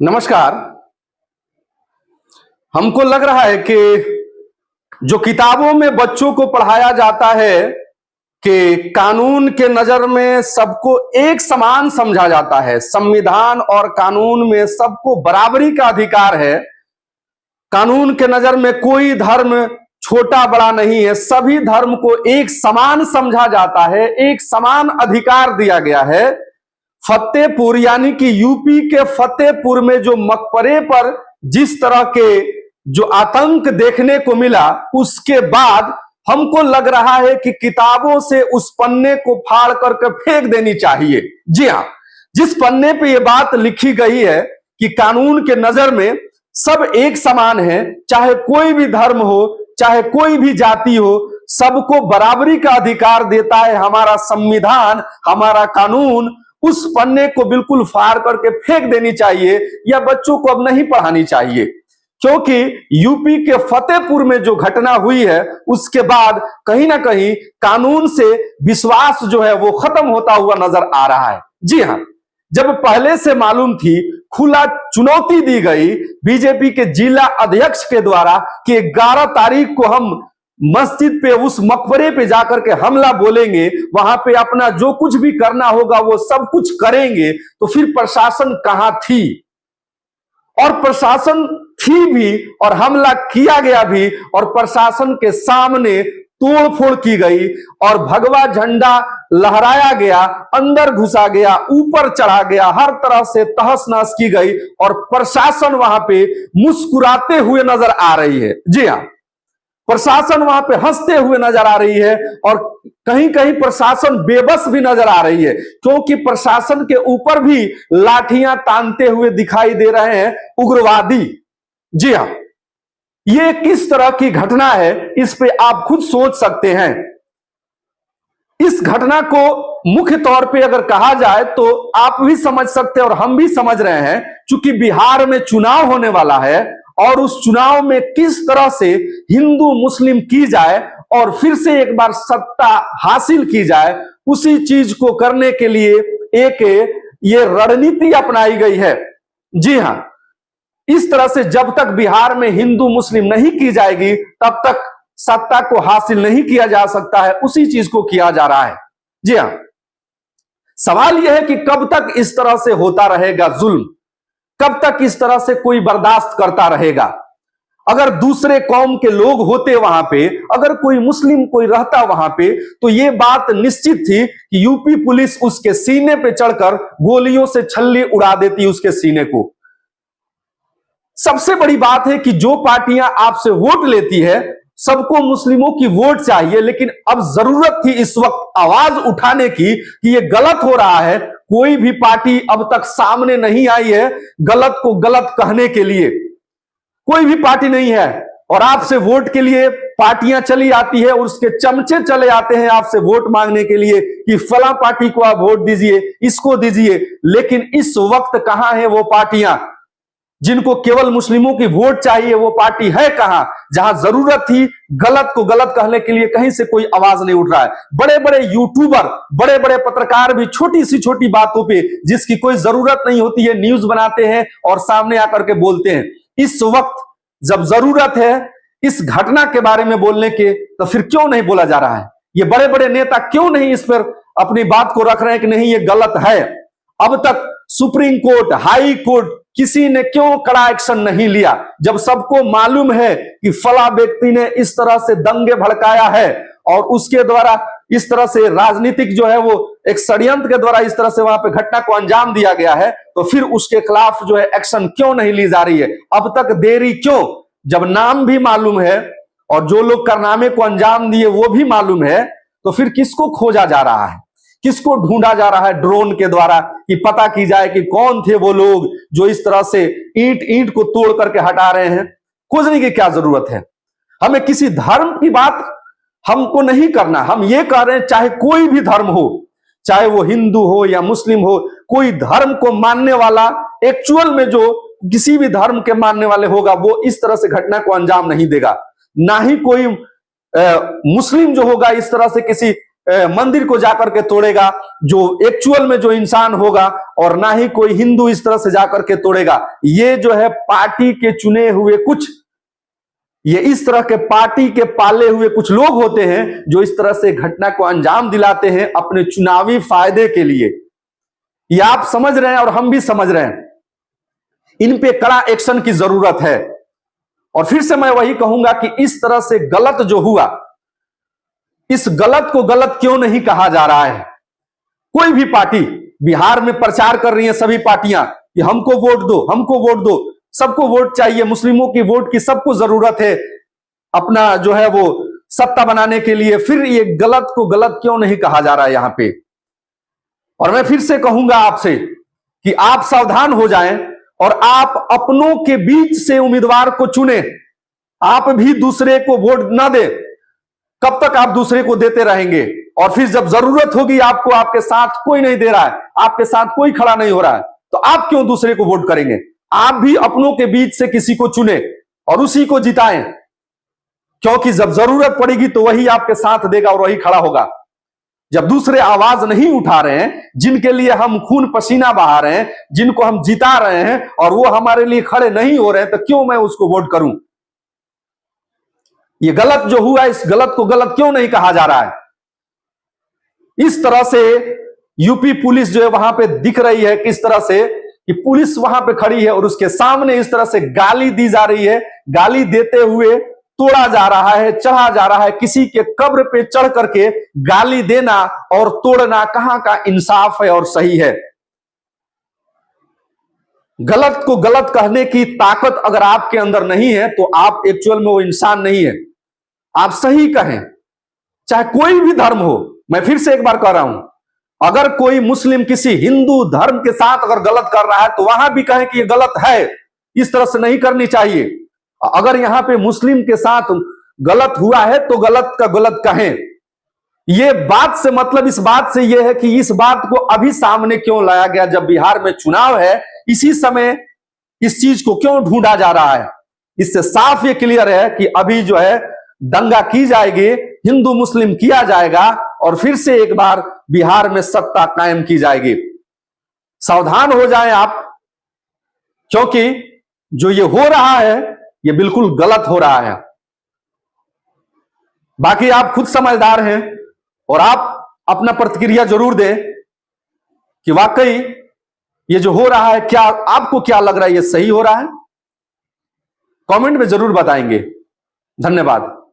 नमस्कार। हमको लग रहा है कि जो किताबों में बच्चों को पढ़ाया जाता है कि कानून के नजर में सबको एक समान समझा जाता है, संविधान और कानून में सबको बराबरी का अधिकार है, कानून के नजर में कोई धर्म छोटा बड़ा नहीं है, सभी धर्म को एक समान समझा जाता है, एक समान अधिकार दिया गया है। फतेहपुर यानी कि यूपी के फतेहपुर में जो मकबरे पर जिस तरह के जो आतंक देखने को मिला, उसके बाद हमको लग रहा है कि किताबों से उस पन्ने को फाड़ करके फेंक देनी चाहिए। जी हाँ, जिस पन्ने पे ये बात लिखी गई है कि कानून के नजर में सब एक समान है, चाहे कोई भी धर्म हो, चाहे कोई भी जाति हो, सबको बराबरी का अधिकार देता है हमारा संविधान, हमारा कानून, उस पन्ने को बिल्कुल फाड़ करके फेंक देनी चाहिए या बच्चों को अब नहीं पढ़ानी चाहिए। क्योंकि यूपी के फतेहपुर में जो घटना हुई है, उसके बाद कहीं ना कहीं कानून से विश्वास जो है वो खत्म होता हुआ नजर आ रहा है। जी हाँ, जब पहले से मालूम थी, खुला चुनौती दी गई बीजेपी के जिला अध्यक्ष के द्वारा कि 11 तारीख को हम मस्जिद पे, उस मकबरे पे जाकर के हमला बोलेंगे, वहां पे अपना जो कुछ भी करना होगा वो सब कुछ करेंगे, तो फिर प्रशासन कहां थी? और प्रशासन थी भी और हमला किया गया भी और प्रशासन के सामने तोड़फोड़ की गई और भगवा झंडा लहराया गया, अंदर घुसा गया, ऊपर चढ़ा गया, हर तरह से तहस नहस की गई और प्रशासन वहां पे मुस्कुराते हुए नजर आ रही है। जी हाँ, प्रशासन वहां पे हंसते हुए नजर आ रही है और कहीं कहीं प्रशासन बेबस भी नजर आ रही है, क्योंकि प्रशासन के ऊपर भी लाठियां तानते हुए दिखाई दे रहे हैं उग्रवादी। जी हाँ, ये किस तरह की घटना है, इस पे आप खुद सोच सकते हैं। इस घटना को मुख्य तौर पे अगर कहा जाए तो आप भी समझ सकते हैं और हम भी समझ रहे हैं, क्योंकि बिहार में चुनाव होने वाला है और उस चुनाव में किस तरह से हिंदू मुस्लिम की जाए और फिर से एक बार सत्ता हासिल की जाए, उसी चीज को करने के लिए एक ये रणनीति अपनाई गई है। जी हां, इस तरह से जब तक बिहार में हिंदू मुस्लिम नहीं की जाएगी तब तक सत्ता को हासिल नहीं किया जा सकता है, उसी चीज को किया जा रहा है। जी हां, सवाल यह है कि कब तक इस तरह से होता रहेगा जुल्म, कब तक इस तरह से कोई बर्दाश्त करता रहेगा? अगर दूसरे कौम के लोग होते वहां पे, अगर कोई मुस्लिम कोई रहता वहां पे, तो यह बात निश्चित थी कि यूपी पुलिस उसके सीने पे चढ़कर गोलियों से छल्ली उड़ा देती उसके सीने को। सबसे बड़ी बात है कि जो पार्टियां आपसे वोट लेती है, सबको मुस्लिमों की वोट चाहिए, लेकिन अब जरूरत थी इस वक्त आवाज उठाने की कि यह गलत हो रहा है। कोई भी पार्टी अब तक सामने नहीं आई है गलत को गलत कहने के लिए, कोई भी पार्टी नहीं है। और आपसे वोट के लिए पार्टियां चली आती है और उसके चमचे चले आते हैं आपसे वोट मांगने के लिए कि फला पार्टी को आप वोट दीजिए, इसको दीजिए। लेकिन इस वक्त कहां है वो पार्टियां जिनको केवल मुस्लिमों की वोट चाहिए? वो पार्टी है कहां? जहां जरूरत थी गलत को गलत कहने के लिए, कहीं से कोई आवाज नहीं उठ रहा है। बड़े बड़े यूट्यूबर, बड़े बड़े पत्रकार भी छोटी सी छोटी बातों पे, जिसकी कोई जरूरत नहीं होती है, न्यूज बनाते हैं और सामने आकर के बोलते हैं। इस वक्त जब जरूरत है इस घटना के बारे में बोलने के, तो फिर क्यों नहीं बोला जा रहा है? ये बड़े बड़े नेता क्यों नहीं इस पर अपनी बात को रख रहे हैं कि नहीं ये गलत है? अब तक सुप्रीम कोर्ट, हाई कोर्ट, किसी ने क्यों कड़ा एक्शन नहीं लिया? जब सबको मालूम है कि फला व्यक्ति ने इस तरह से दंगे भड़काया है और उसके द्वारा इस तरह से राजनीतिक जो है वो एक षड्यंत्र के द्वारा इस तरह से वहां पे घटना को अंजाम दिया गया है, तो फिर उसके खिलाफ जो है एक्शन क्यों नहीं ली जा रही है? अब तक देरी क्यों? जब नाम भी मालूम है और जो लोग कारनामे को अंजाम दिए वो भी मालूम है, तो फिर किसको खोजा जा रहा है, किसको ढूंढा जा रहा है ड्रोन के द्वारा कि पता की जाए कि कौन थे वो लोग जो इस तरह से ईंट ईंट को तोड़ करके हटा रहे हैं? खोजने की क्या जरूरत है? हमें किसी धर्म की बात हमको नहीं करना। हम ये कह रहे हैं चाहे कोई भी धर्म हो, चाहे वो हिंदू हो या मुस्लिम हो, कोई धर्म को मानने वाला एक्चुअल में जो किसी भी धर्म के मानने वाले होगा वो इस तरह से घटना को अंजाम नहीं देगा। ना ही कोई मुस्लिम जो होगा इस तरह से किसी मंदिर को जाकर के तोड़ेगा जो एक्चुअल में जो इंसान होगा, और ना ही कोई हिंदू इस तरह से जाकर के तोड़ेगा। ये जो है पार्टी के चुने हुए कुछ, ये इस तरह के पार्टी के पाले हुए कुछ लोग होते हैं जो इस तरह से घटना को अंजाम दिलाते हैं अपने चुनावी फायदे के लिए। ये आप समझ रहे हैं और हम भी समझ रहे हैं, इन पे कड़ा एक्शन की जरूरत है। और फिर से मैं वही कहूंगा कि इस तरह से गलत जो हुआ, इस गलत को गलत क्यों नहीं कहा जा रहा है। कोई भी पार्टी बिहार में प्रचार कर रही है, सभी पार्टियां कि हमको वोट दो, हमको वोट दो, सबको वोट चाहिए, मुस्लिमों की वोट की सबको जरूरत है अपना जो है वो सत्ता बनाने के लिए। फिर ये गलत को गलत क्यों नहीं कहा जा रहा है यहां पे। और मैं फिर से कहूंगा आपसे कि आप सावधान हो जाएं और आप अपनों के बीच से उम्मीदवार को चुने। आप भी दूसरे को वोट ना दे। कब तक आप दूसरे को देते रहेंगे? और फिर जब जरूरत होगी आपको, आपके साथ कोई नहीं दे रहा है, आपके साथ कोई खड़ा नहीं हो रहा है, तो आप क्यों दूसरे को वोट करेंगे? आप भी अपनों के बीच से किसी को चुने और उसी को जिताएं, क्योंकि जब जरूरत पड़ेगी तो वही आपके साथ देगा और वही खड़ा होगा। जब दूसरे आवाज नहीं उठा रहे हैं, जिनके लिए हम खून पसीना बहा रहे हैं, जिनको हम जिता रहे हैं, और वो हमारे लिए खड़े नहीं हो रहे हैं, तो क्यों मैं उसको वोट करूं? ये गलत जो हुआ, इस गलत को गलत क्यों नहीं कहा जा रहा है? इस तरह से यूपी पुलिस जो है वहां पे दिख रही है, किस तरह से कि पुलिस वहां पे खड़ी है और उसके सामने इस तरह से गाली दी जा रही है। गाली देते हुए तोड़ा जा रहा है, चढ़ा जा रहा है। किसी के कब्र पे चढ़ करके गाली देना और तोड़ना कहां का इंसाफ है और सही है? गलत को गलत कहने की ताकत अगर आपके अंदर नहीं है तो आप एक्चुअल में वो इंसान नहीं है। आप सही कहें, चाहे कोई भी धर्म हो। मैं फिर से एक बार कह रहा हूं, अगर कोई मुस्लिम किसी हिंदू धर्म के साथ अगर गलत कर रहा है तो वहां भी कहें कि ये गलत है, इस तरह से नहीं करनी चाहिए। अगर यहां पे मुस्लिम के साथ गलत हुआ है तो गलत का गलत कहें। ये बात से मतलब इस बात से यह है कि इस बात को अभी सामने क्यों लाया गया जब बिहार में चुनाव है? इसी समय इस चीज को क्यों ढूंढा जा रहा है? इससे साफ ये क्लियर है कि अभी जो है दंगा की जाएगी, हिंदू मुस्लिम किया जाएगा और फिर से एक बार बिहार में सत्ता कायम की जाएगी। सावधान हो जाएं आप, क्योंकि जो ये हो रहा है ये बिल्कुल गलत हो रहा है। बाकी आप खुद समझदार हैं और आप अपना प्रतिक्रिया जरूर दें कि वाकई ये जो हो रहा है, क्या आपको क्या लग रहा है, ये सही हो रहा है? कमेंट में जरूर बताएंगे। धन्यवाद।